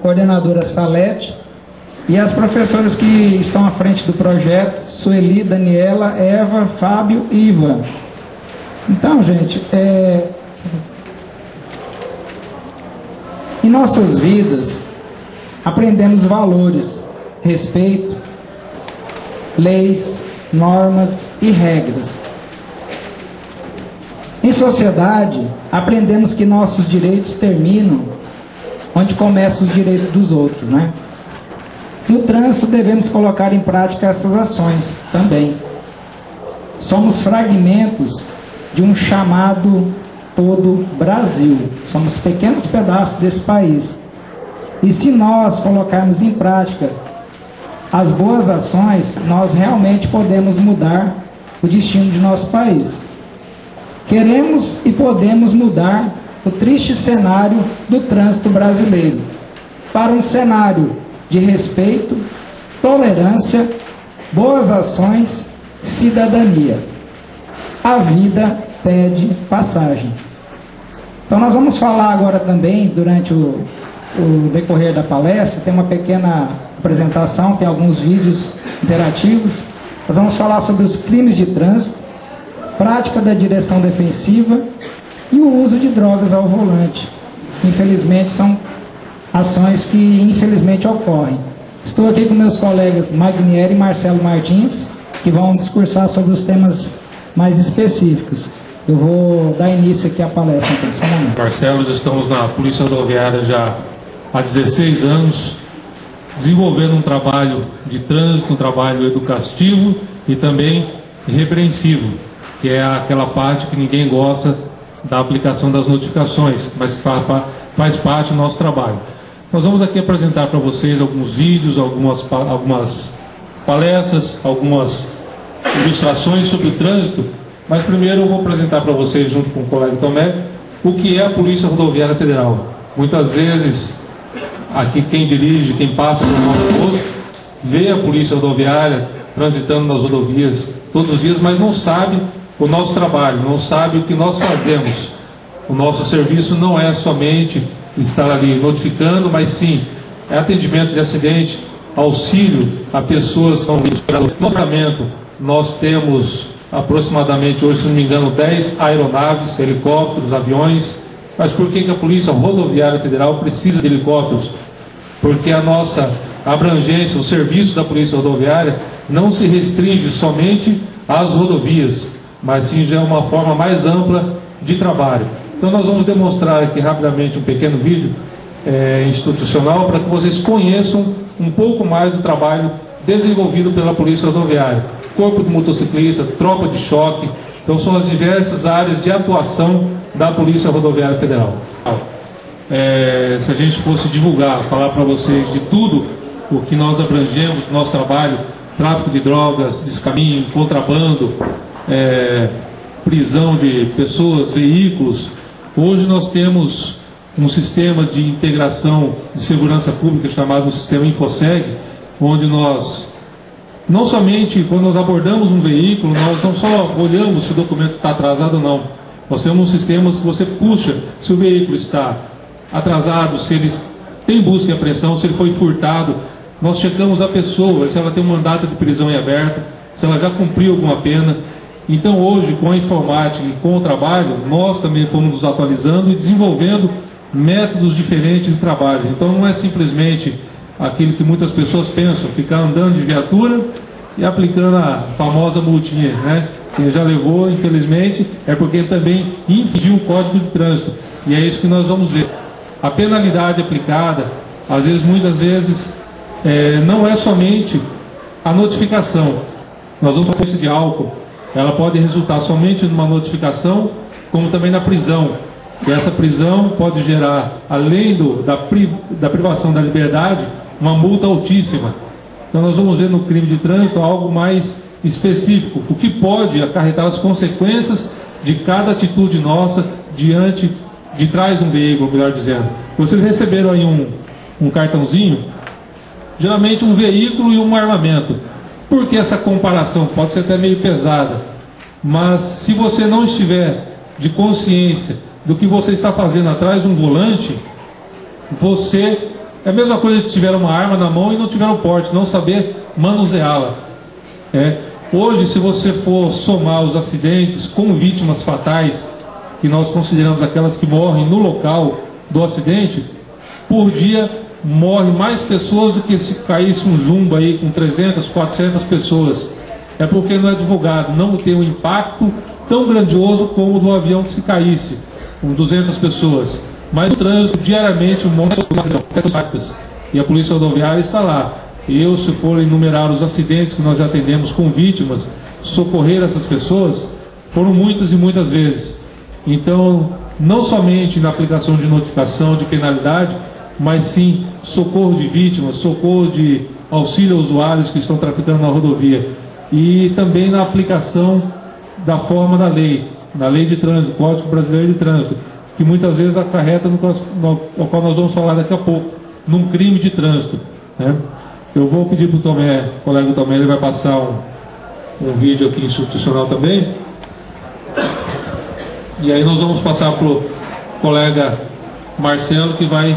coordenadora Salete, e as professoras que estão à frente do projeto, Sueli, Daniela, Eva, Fábio e Ivan. Então, gente, em nossas vidas, aprendemos valores, respeito, leis, normas e regras. Em sociedade, aprendemos que nossos direitos terminam onde começam os direitos dos outros, né? No trânsito, devemos colocar em prática essas ações também. Somos fragmentos de um chamado todo Brasil. Somos pequenos pedaços desse país. E se nós colocarmos em prática as boas ações, nós realmente podemos mudar o destino de nosso país. Queremos e podemos mudar o triste cenário do trânsito brasileiro para um cenário de respeito, tolerância, boas ações, cidadania. A vida pede passagem. Então nós vamos falar agora também, durante o decorrer da palestra, tem uma pequena apresentação, tem alguns vídeos interativos. Nós vamos falar sobre os crimes de trânsito, prática da direção defensiva e o uso de drogas ao volante. Infelizmente, são ações que infelizmente ocorrem. Estou aqui com meus colegas Magnieri e Marcelo Martins, que vão discursar sobre os temas mais específicos. Eu vou dar início aqui à palestra, então, só um momento. Marcelo, estamos na Polícia Rodoviária já há 16 anos, desenvolvendo um trabalho de trânsito, um trabalho educativo e também repreensivo, que é aquela parte que ninguém gosta da aplicação das notificações, mas que faz parte do nosso trabalho. Nós vamos aqui apresentar para vocês alguns vídeos, algumas palestras, algumas ilustrações sobre o trânsito, mas primeiro eu vou apresentar para vocês, junto com o colega Tomé, o que é a Polícia Rodoviária Federal. Muitas vezes, aqui quem dirige, quem passa pelo nosso posto, vê a Polícia Rodoviária transitando nas rodovias todos os dias, mas não sabe o nosso trabalho, não sabe o que nós fazemos. O nosso serviço não é somente estar ali notificando, mas sim é atendimento de acidente, auxílio a pessoas com livramento. Nós temos aproximadamente, hoje, se não me engano, 10 aeronaves, helicópteros, aviões. Mas por que a Polícia Rodoviária Federal precisa de helicópteros? Porque a nossa abrangência, o serviço da Polícia Rodoviária não se restringe somente às rodovias, mas sim já é uma forma mais ampla de trabalho. Então nós vamos demonstrar aqui rapidamente um pequeno vídeo institucional para que vocês conheçam um pouco mais do trabalho desenvolvido pela Polícia Rodoviária. Corpo de motociclista, tropa de choque, então são as diversas áreas de atuação da Polícia Rodoviária Federal. Se a gente fosse divulgar, falar para vocês de tudo o que nós abrangemos no nosso trabalho, tráfico de drogas, descaminho, contrabando, prisão de pessoas, veículos. Hoje nós temos um sistema de integração de segurança pública chamado Sistema Infoseg, onde nós, não somente quando nós abordamos um veículo, nós não só olhamos se o documento está atrasado ou não. Nós temos um sistema que você puxa se o veículo está atrasado, se ele tem busca e apreensão, se ele foi furtado. Nós checamos a pessoa, se ela tem um mandato de prisão em aberto, se ela já cumpriu alguma pena. Então hoje, com a informática e com o trabalho, nós também fomos nos atualizando e desenvolvendo métodos diferentes de trabalho. Então não é simplesmente aquilo que muitas pessoas pensam, ficar andando de viatura e aplicando a famosa multinha, né? Quem já levou, infelizmente, é porque também infringiu o Código de Trânsito. E é isso que nós vamos ver. A penalidade aplicada, às vezes, muitas vezes, não é somente a notificação. Nós vamos falar de álcool. Ela pode resultar somente numa notificação, como também na prisão. E essa prisão pode gerar, além da privação da liberdade, uma multa altíssima. Então nós vamos ver no crime de trânsito algo mais específico, o que pode acarretar as consequências de cada atitude nossa diante de trás de um veículo, melhor dizendo. Vocês receberam aí um cartãozinho, geralmente um veículo e um armamento. Por que essa comparação? Pode ser até meio pesada, mas se você não estiver de consciência do que você está fazendo atrás de um volante, você É a mesma coisa que tiver uma arma na mão e não tiver o porte, não saber manuseá-la. Hoje, se você for somar os acidentes com vítimas fatais, que nós consideramos aquelas que morrem no local do acidente, por dia morre mais pessoas do que se caísse um jumbo aí com 300, 400 pessoas. É porque não é divulgado, não tem um impacto tão grandioso como o do avião que se caísse, com 200 pessoas. Mas no trânsito, diariamente, morre pessoas. E a Polícia Rodoviária está lá. Eu, se for enumerar os acidentes que nós já atendemos com vítimas, socorrer essas pessoas, foram muitas e muitas vezes. Então, não somente na aplicação de notificação, de penalidade, mas sim socorro de vítimas, socorro de auxílio a usuários que estão traficando na rodovia. E também na aplicação da forma da lei, na lei de trânsito, Código Brasileiro de Trânsito, que muitas vezes acarreta no qual nós vamos falar daqui a pouco, num crime de trânsito, né? Eu vou pedir para o Tomé, o colega Tomé, ele vai passar um vídeo aqui institucional também. E aí nós vamos passar para o colega Marcelo, que vai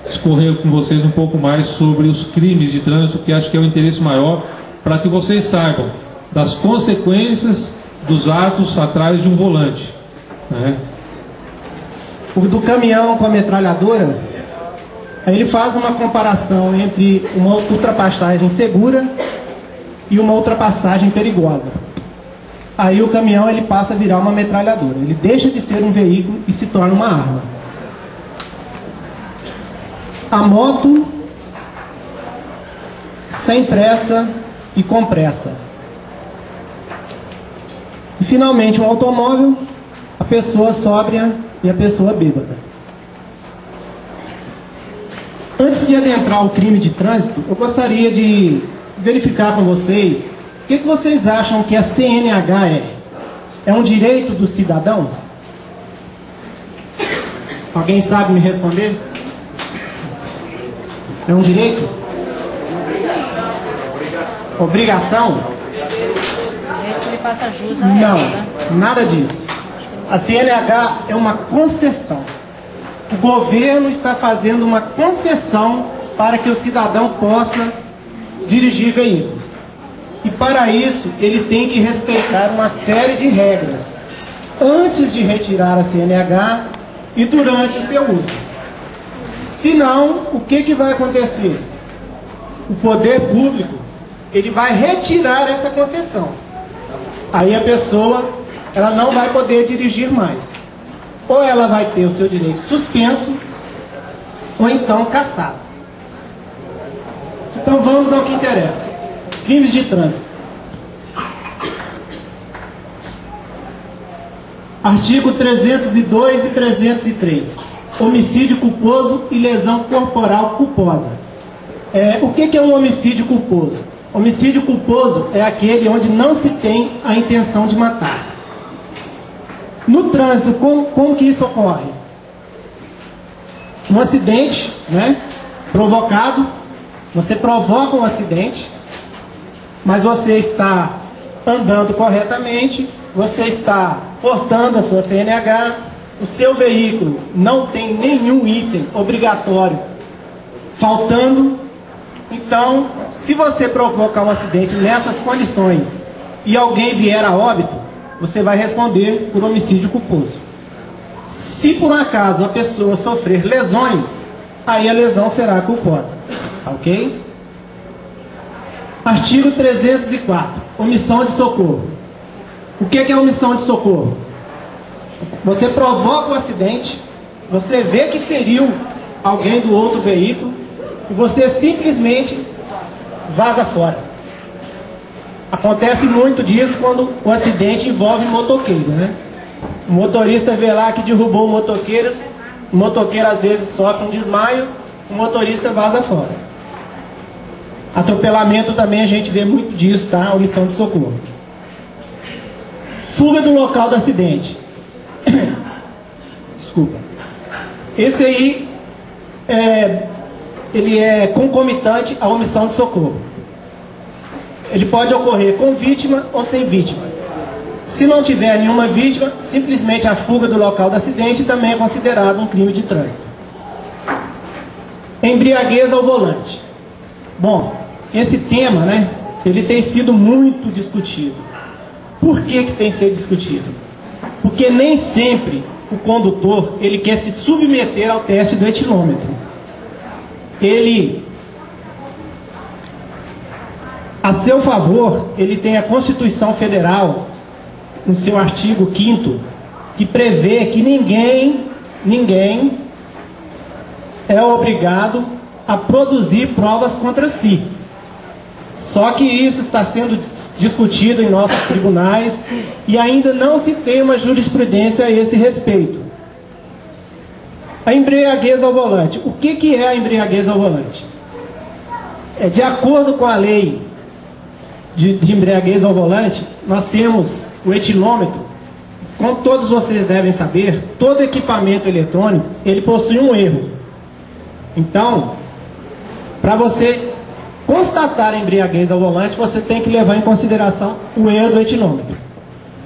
discorrer com vocês um pouco mais sobre os crimes de trânsito, que acho que é o interesse maior, para que vocês saibam das consequências dos atos atrás de um volante, né? O do caminhão com a metralhadora, aí ele faz uma comparação entre uma ultrapassagem segura e uma ultrapassagem perigosa. Aí o caminhão ele passa a virar uma metralhadora. Ele deixa de ser um veículo e se torna uma arma. A moto, sem pressa e com pressa. E finalmente um automóvel, a pessoa sóbria e a pessoa bêbada. Antes de adentrar o crime de trânsito, eu gostaria de verificar com vocês o que vocês acham que a CNH é. É um direito do cidadão? Alguém sabe me responder? É um direito? Obrigação? Direito que ele faça jus a ela, né? Não, nada disso. A CNH é uma concessão. O governo está fazendo uma concessão para que o cidadão possa dirigir veículos. E para isso, ele tem que respeitar uma série de regras antes de retirar a CNH e durante o seu uso. Senão, o que vai acontecer? O poder público, ele vai retirar essa concessão. Aí a pessoa, ela não vai poder dirigir mais. Ou ela vai ter o seu direito suspenso, ou então cassado. Então vamos ao que interessa. Crimes de trânsito. Artigo 302 e 303. Homicídio culposo e lesão corporal culposa. O que é um homicídio culposo? Homicídio culposo é aquele onde não se tem a intenção de matar. No trânsito, como que isso ocorre? Um acidente, né, provocado, você provoca um acidente, mas você está andando corretamente, você está portando a sua CNH, o seu veículo não tem nenhum item obrigatório faltando. Então, se você provocar um acidente nessas condições e alguém vier a óbito, você vai responder por homicídio culposo. Se por um acaso a pessoa sofrer lesões, aí a lesão será culposa. Ok? Artigo 304. Omissão de socorro. O que é omissão de socorro? Você provoca um acidente, você vê que feriu alguém do outro veículo e você simplesmente vaza fora. Acontece muito disso quando o acidente envolve motoqueiro, né? O motorista vê lá que derrubou o motoqueiro às vezes sofre um desmaio, o motorista vaza fora. Atropelamento também a gente vê muito disso, tá? Omissão de socorro. Fuga do local do acidente. Desculpa. Esse aí ele é concomitante à omissão de socorro. Ele pode ocorrer com vítima ou sem vítima. Se não tiver nenhuma vítima, simplesmente a fuga do local do acidente também é considerado um crime de trânsito. Embriaguez ao volante. Bom, esse tema, né, ele tem sido muito discutido. Por que tem sido discutido? Porque nem sempre o condutor ele quer se submeter ao teste do etilômetro. Ele, a seu favor, ele tem a Constituição Federal, no seu artigo 5º, que prevê que ninguém é obrigado a produzir provas contra si. Só que isso está sendo discutido em nossos tribunais e ainda não se tem uma jurisprudência a esse respeito. A embriaguez ao volante. O que é a embriaguez ao volante? De acordo com a lei de embriaguez ao volante, nós temos o etilômetro. Como todos vocês devem saber, todo equipamento eletrônico, ele possui um erro. Então, para você constatar a embriaguez ao volante, você tem que levar em consideração o erro do etilômetro.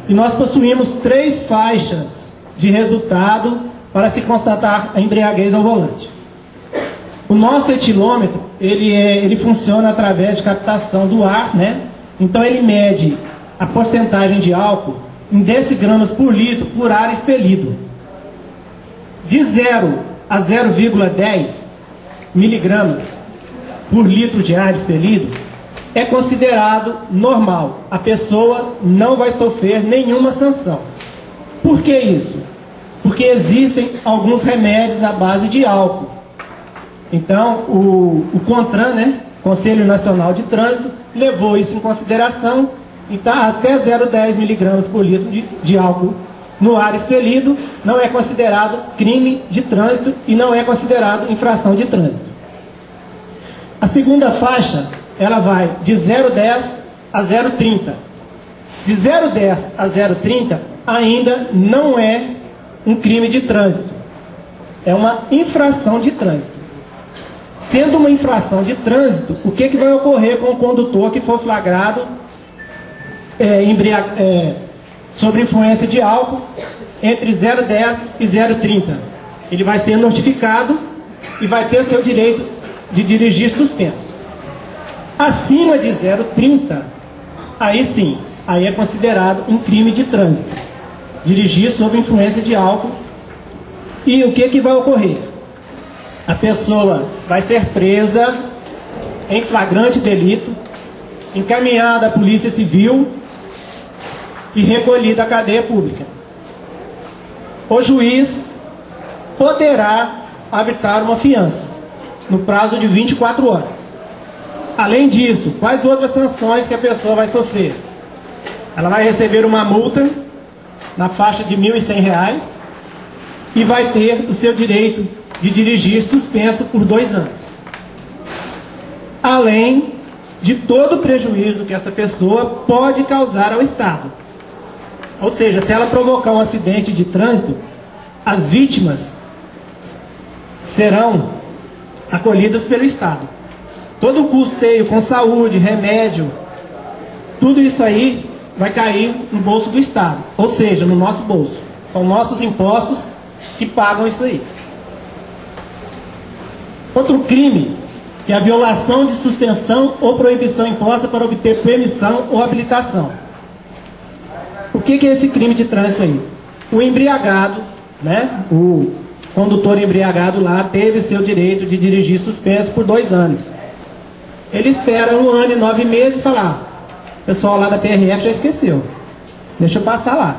E nós possuímos 3 faixas de resultado para se constatar a embriaguez ao volante. O nosso etilômetro, ele funciona através de captação do ar, né? Então ele mede a porcentagem de álcool em decigramas por litro por ar expelido. De 0 a 0,10 miligramas por litro de ar expelido é considerado normal. A pessoa não vai sofrer nenhuma sanção. Por que isso? Porque existem alguns remédios à base de álcool. Então, o CONTRAN, né, Conselho Nacional de Trânsito, levou isso em consideração e está até 0,10 miligramas por litro de álcool no ar expelido, não é considerado crime de trânsito e não é considerado infração de trânsito. A segunda faixa, ela vai de 0,10 a 0,30. De 0,10 a 0,30 ainda não é um crime de trânsito. É uma infração de trânsito. Sendo uma infração de trânsito, o que vai ocorrer com o condutor que for flagrado sob influência de álcool entre 0,10 e 0,30? Ele vai ser notificado e vai ter seu direito de dirigir suspenso. Acima de 0,30, aí sim, aí é considerado um crime de trânsito. Dirigir sob influência de álcool. E o que vai ocorrer? A pessoa vai ser presa em flagrante delito, encaminhada à Polícia Civil e recolhida à cadeia pública. O juiz poderá habitar uma fiança no prazo de 24 horas. Além disso, quais outras sanções que a pessoa vai sofrer? Ela vai receber uma multa na faixa de R$ 1.100 e vai ter o seu direito de dirigir suspenso por 2 anos. Além de todo o prejuízo que essa pessoa pode causar ao Estado. Ou seja, se ela provocar um acidente de trânsito, as vítimas serão acolhidas pelo Estado. Todo o custeio com saúde, remédio, tudo isso aí vai cair no bolso do Estado, ou seja, no nosso bolso. São nossos impostos que pagam isso aí. Outro crime, que é a violação de suspensão ou proibição imposta para obter permissão ou habilitação. O que é esse crime de trânsito aí? O embriagado, né, o condutor embriagado lá teve seu direito de dirigir suspenso por 2 anos. Ele espera 1 ano e 9 meses e fala: o pessoal lá da PRF já esqueceu, deixa eu passar lá.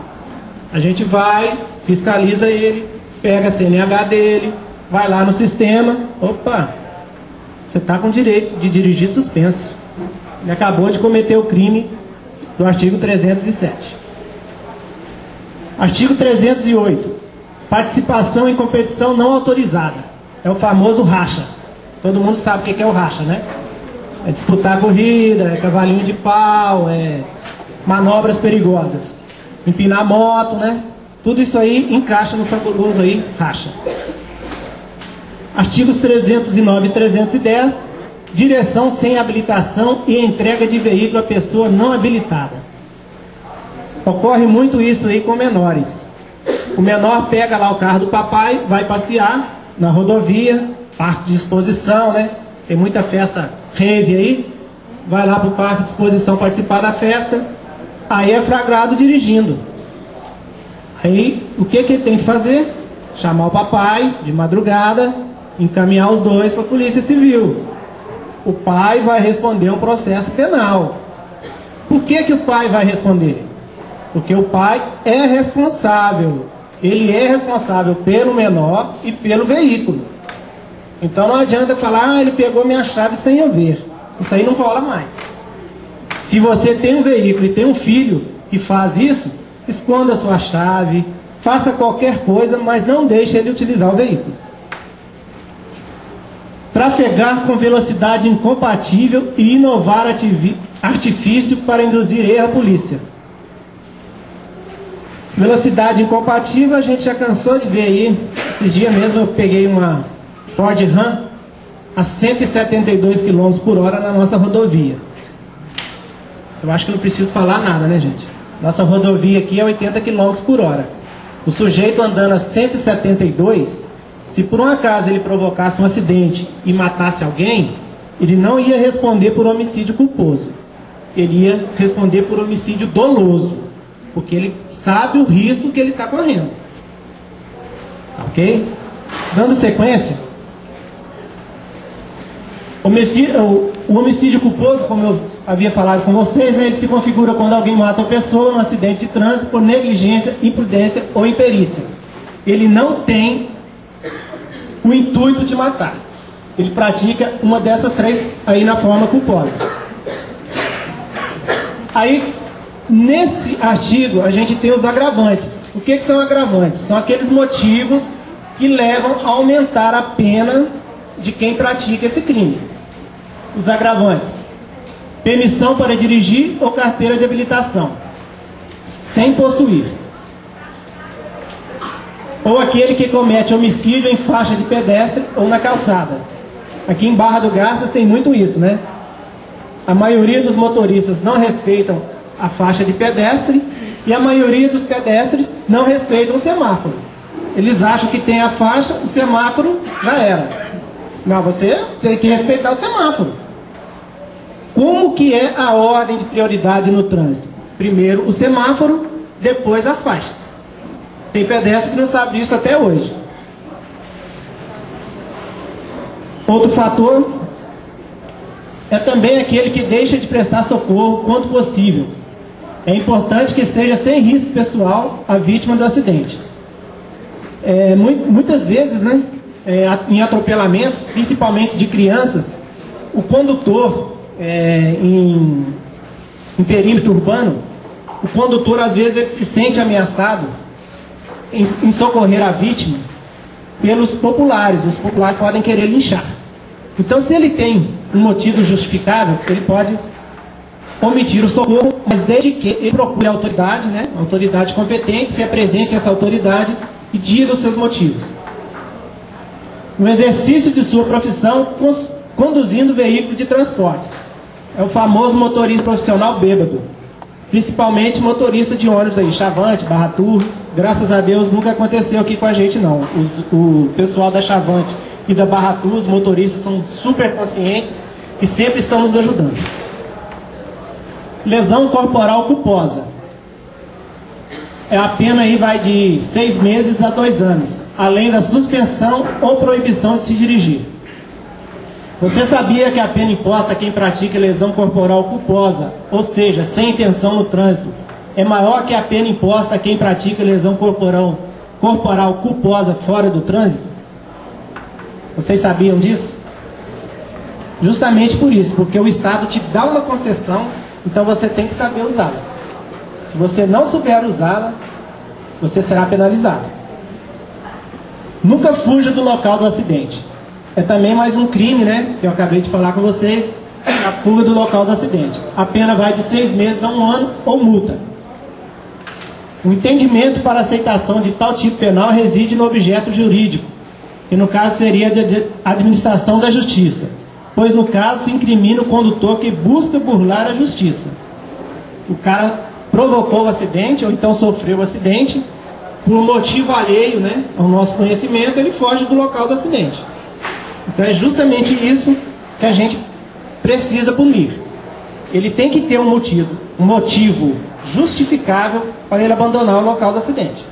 A gente vai, fiscaliza ele, pega a CNH dele, vai lá no sistema, opa, você está com direito de dirigir suspenso. Ele acabou de cometer o crime do artigo 307. Artigo 308. Participação em competição não autorizada. É o famoso racha. Todo mundo sabe o que é o racha, né? É disputar corrida, é cavalinho de pau, é manobras perigosas. Empinar moto, né? Tudo isso aí encaixa no fabuloso aí, racha. Artigos 309 e 310, direção sem habilitação e entrega de veículo à pessoa não habilitada. Ocorre muito isso aí com menores. O menor pega lá o carro do papai, vai passear na rodovia, parque de exposição, né? Tem muita festa rave aí, vai lá para o parque de exposição participar da festa, aí é flagrado dirigindo. Aí, o que ele tem que fazer? Chamar o papai de madrugada, encaminhar os dois para a Polícia Civil. O pai vai responder um processo penal. Por que o pai vai responder? Porque o pai é responsável. Ele é responsável pelo menor e pelo veículo. Então não adianta falar, ele pegou minha chave sem eu ver. Isso aí não rola mais. Se você tem um veículo e tem um filho que faz isso, esconda a sua chave, faça qualquer coisa, mas não deixe ele utilizar o veículo. Trafegar com velocidade incompatível e inovar artifício para induzir erro à polícia. Velocidade incompatível a gente já cansou de ver aí. Esses dias mesmo eu peguei uma Ford Ram a 172 km por hora na nossa rodovia. Eu acho que não preciso falar nada, né, gente? Nossa rodovia aqui é 80 km por hora. O sujeito andando a 172, se por um acaso ele provocasse um acidente e matasse alguém, ele não ia responder por homicídio culposo. Ele ia responder por homicídio doloso, porque ele sabe o risco que ele está correndo. Ok? Dando sequência, o homicídio culposo, como eu havia falado com vocês, né, ele se configura quando alguém mata uma pessoa num acidente de trânsito por negligência, imprudência ou imperícia. Ele não tem o intuito de matar. Ele pratica uma dessas três aí na forma culposa. Aí, nesse artigo, a gente tem os agravantes. O que são agravantes? São aqueles motivos que levam a aumentar a pena de quem pratica esse crime. Os agravantes: permissão para dirigir ou carteira de habilitação, sem possuir. Ou aquele que comete homicídio em faixa de pedestre ou na calçada. Aqui em Barra do Garças tem muito isso, né? A maioria dos motoristas não respeitam a faixa de pedestre e a maioria dos pedestres não respeitam o semáforo. Eles acham que tem a faixa, o semáforo já era. Não, você tem que respeitar o semáforo. Como que é a ordem de prioridade no trânsito? Primeiro o semáforo, depois as faixas. Tem pedestre que não sabe disso até hoje. Outro fator é também aquele que deixa de prestar socorro quanto possível. É importante que seja sem risco pessoal a vítima do acidente. Muitas vezes, né, em atropelamentos, principalmente de crianças, o condutor em perímetro urbano, o condutor às vezes ele se sente ameaçado em socorrer a vítima pelos populares. Os populares podem querer linchar. Então, se ele tem um motivo justificável, ele pode omitir o socorro, mas desde que ele procure a autoridade, né, a autoridade competente, se apresente essa autoridade e diga os seus motivos. No exercício de sua profissão, conduzindo veículo de transporte. É o famoso motorista profissional bêbado. Principalmente motorista de ônibus aí, Chavante, Barra Tour. Graças a Deus nunca aconteceu aqui com a gente não. O pessoal da Chavante e da Barra Tour, os motoristas são super conscientes e sempre estão nos ajudando. Lesão corporal culposa. A pena aí vai de 6 meses a 2 anos, além da suspensão ou proibição de se dirigir. Você sabia que a pena imposta a quem pratica lesão corporal culposa, ou seja, sem intenção no trânsito, é maior que a pena imposta a quem pratica lesão corporal culposa fora do trânsito? Vocês sabiam disso? Justamente por isso, porque o Estado te dá uma concessão, então você tem que saber usá-la. Se você não souber usá-la, você será penalizado. Nunca fuja do local do acidente. É também mais um crime, né, que eu acabei de falar com vocês, a fuga do local do acidente. A pena vai de 6 meses a 1 ano ou multa. O entendimento para aceitação de tal tipo penal reside no objeto jurídico, que no caso seria a administração da justiça, pois no caso se incrimina o condutor que busca burlar a justiça. O cara provocou o acidente, ou então sofreu o acidente, por um motivo alheio, né, ao nosso conhecimento, ele foge do local do acidente. Então é justamente isso que a gente precisa punir. Ele tem que ter um motivo justificável para ele abandonar o local do acidente.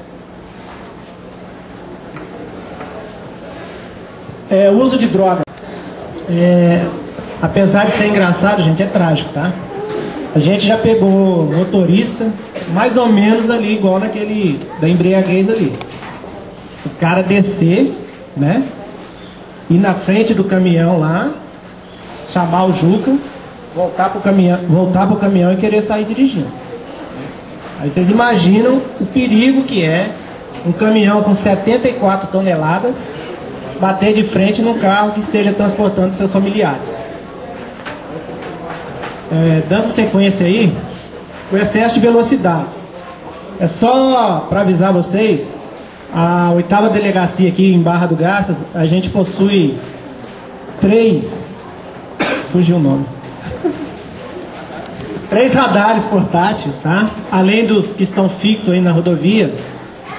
O uso de droga, apesar de ser engraçado, gente, é trágico, tá? A gente já pegou motorista mais ou menos ali, igual naquele da embriaguez ali. O cara descer, né? Ir na frente do caminhão lá, chamar o Juca, voltar pro caminhão e querer sair dirigindo. Aí vocês imaginam o perigo que é um caminhão com 74 toneladas bater de frente num carro que esteja transportando seus familiares. Dando sequência aí, o excesso de velocidade. É só para avisar vocês, a 8ª delegacia aqui em Barra do Garças, a gente possui 3 radares portáteis, tá? Além dos que estão fixos aí na rodovia.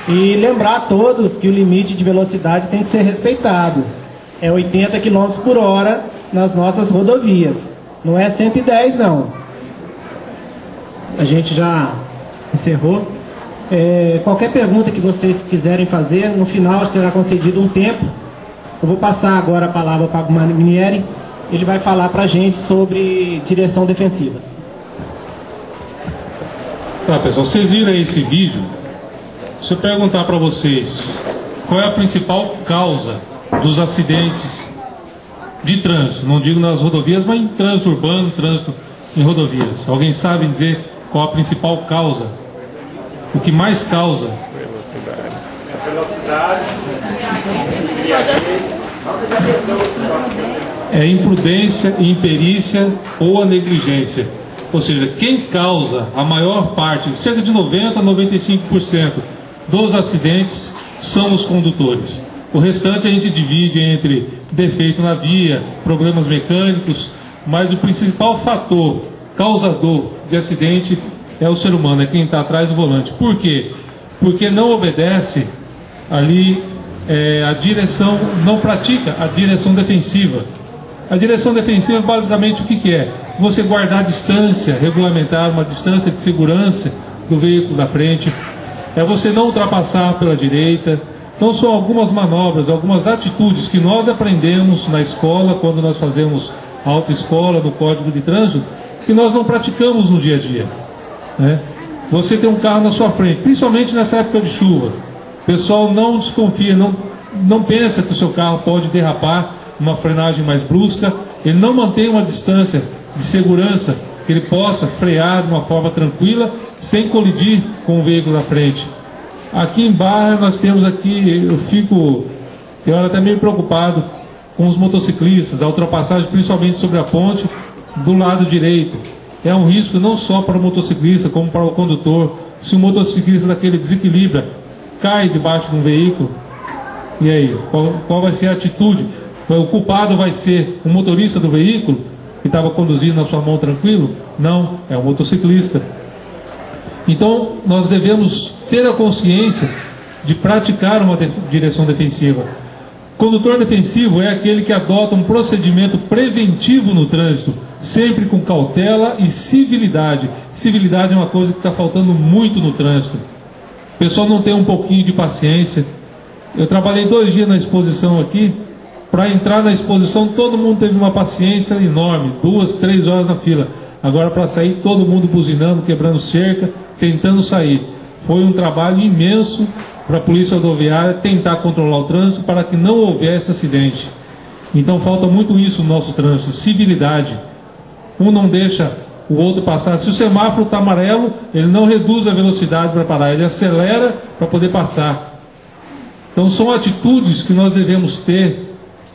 E lembrar a todos que o limite de velocidade tem que ser respeitado. É 80 km por hora nas nossas rodovias. Não é 110 não. A gente já encerrou. Qualquer pergunta que vocês quiserem fazer, no final será concedido um tempo. Eu vou passar agora a palavra para o Manieri. Ele vai falar para a gente sobre direção defensiva. Tá, pessoal, vocês viram aí esse vídeo? Se eu perguntar para vocês qual é a principal causa dos acidentes de trânsito, não digo nas rodovias, mas em trânsito urbano, trânsito em rodovias, alguém sabe dizer qual a principal causa? O que mais causa? A velocidade, é imprudência, imperícia ou a negligência. Ou seja, quem causa a maior parte, cerca de 90% a 95% dos acidentes são os condutores. O restante a gente divide entre defeito na via, problemas mecânicos, mas o principal fator causador de acidente é o ser humano, é quem está atrás do volante. Por quê? Porque não obedece ali a direção, não pratica a direção defensiva. A direção defensiva basicamente o que é? Você guardar a distância, regulamentar uma distância de segurança do veículo da frente, é você não ultrapassar pela direita. Então são algumas manobras, algumas atitudes que nós aprendemos na escola, quando nós fazemos autoescola, no Código de Trânsito, que nós não praticamos no dia a dia, né? Você tem um carro na sua frente, principalmente nessa época de chuva, o pessoal não desconfia, não pensa que o seu carro pode derrapar uma frenagem mais brusca, ele não mantém uma distância de segurança que ele possa frear de uma forma tranquila, sem colidir com o veículo da frente. Aqui em Barra nós temos aqui, eu era até meio preocupado com os motociclistas, a ultrapassagem principalmente sobre a ponte do lado direito. É um risco não só para o motociclista, como para o condutor. Se o motociclista daquele desequilibra, cai debaixo de um veículo, e aí, qual vai ser a atitude? O culpado vai ser o motorista do veículo, que estava conduzindo na sua mão tranquilo? Não, é o motociclista. Então, nós devemos ter a consciência de praticar uma direção defensiva. Condutor defensivo é aquele que adota um procedimento preventivo no trânsito, sempre com cautela e civilidade. Civilidade é uma coisa que está faltando muito no trânsito. O pessoal não tem um pouquinho de paciência. Eu trabalhei 2 dias na exposição aqui. Para entrar na exposição, todo mundo teve uma paciência enorme, 2, 3 horas na fila. Agora, para sair, todo mundo buzinando, quebrando cerca, tentando sair. Foi um trabalho imenso para a Polícia Rodoviária tentar controlar o trânsito para que não houvesse acidente. Então falta muito isso no nosso trânsito, civilidade. Um não deixa o outro passar. Se o semáforo está amarelo, ele não reduz a velocidade para parar, ele acelera para poder passar. Então são atitudes que nós devemos ter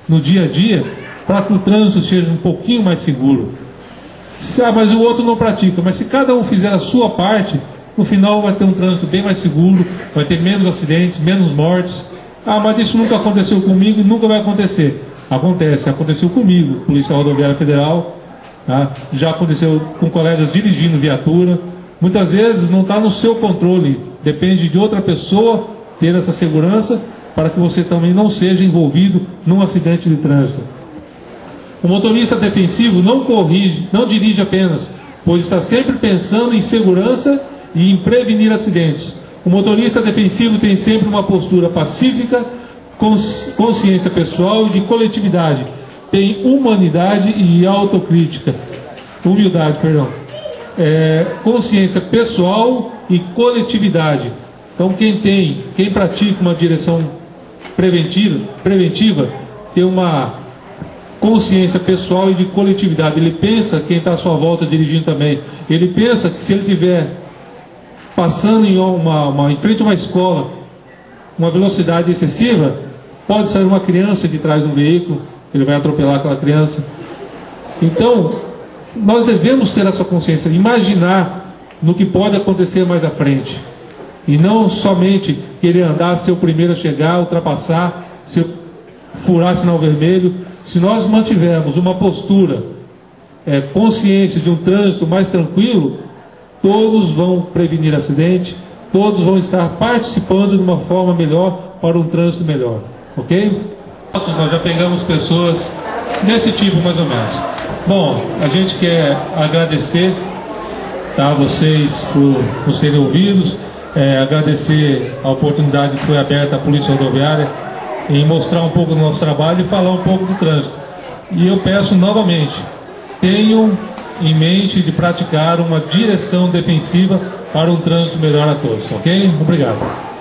no dia a dia para que o trânsito seja um pouquinho mais seguro. Mas o outro não pratica. Mas se cada um fizer a sua parte, no final vai ter um trânsito bem mais seguro, vai ter menos acidentes, menos mortes. Mas isso nunca aconteceu comigo e nunca vai acontecer. Aconteceu comigo, Polícia Rodoviária Federal, tá? Já aconteceu com colegas dirigindo viatura. Muitas vezes não está no seu controle, depende de outra pessoa ter essa segurança, para que você também não seja envolvido num acidente de trânsito. O motorista defensivo não dirige apenas, pois está sempre pensando em segurança e em prevenir acidentes. O motorista defensivo tem sempre uma postura pacífica, consciência pessoal e de coletividade. Tem humanidade e autocrítica. Humildade, perdão. Consciência pessoal e coletividade. Então quem pratica uma direção preventiva tem uma consciência pessoal e de coletividade. Ele pensa quem está à sua volta dirigindo também. Ele pensa que se ele estiver passando em frente a uma escola, uma velocidade excessiva, pode sair uma criança de trás do veículo, ele vai atropelar aquela criança. Então, nós devemos ter essa consciência, imaginar no que pode acontecer mais à frente. E não somente querer andar, ser o primeiro a chegar, ultrapassar, se furar sinal vermelho. Se nós mantivermos uma postura, consciência de um trânsito mais tranquilo, todos vão prevenir acidente, todos vão estar participando de uma forma melhor para um trânsito melhor. Ok? Nós já pegamos pessoas desse tipo mais ou menos. Bom, a gente quer agradecer, tá, a vocês por nos terem ouvidos, agradecer a oportunidade que foi aberta à Polícia Rodoviária em mostrar um pouco do nosso trabalho e falar um pouco do trânsito. E eu peço novamente, tenham em mente de praticar uma direção defensiva para um trânsito melhor a todos, ok? Obrigado.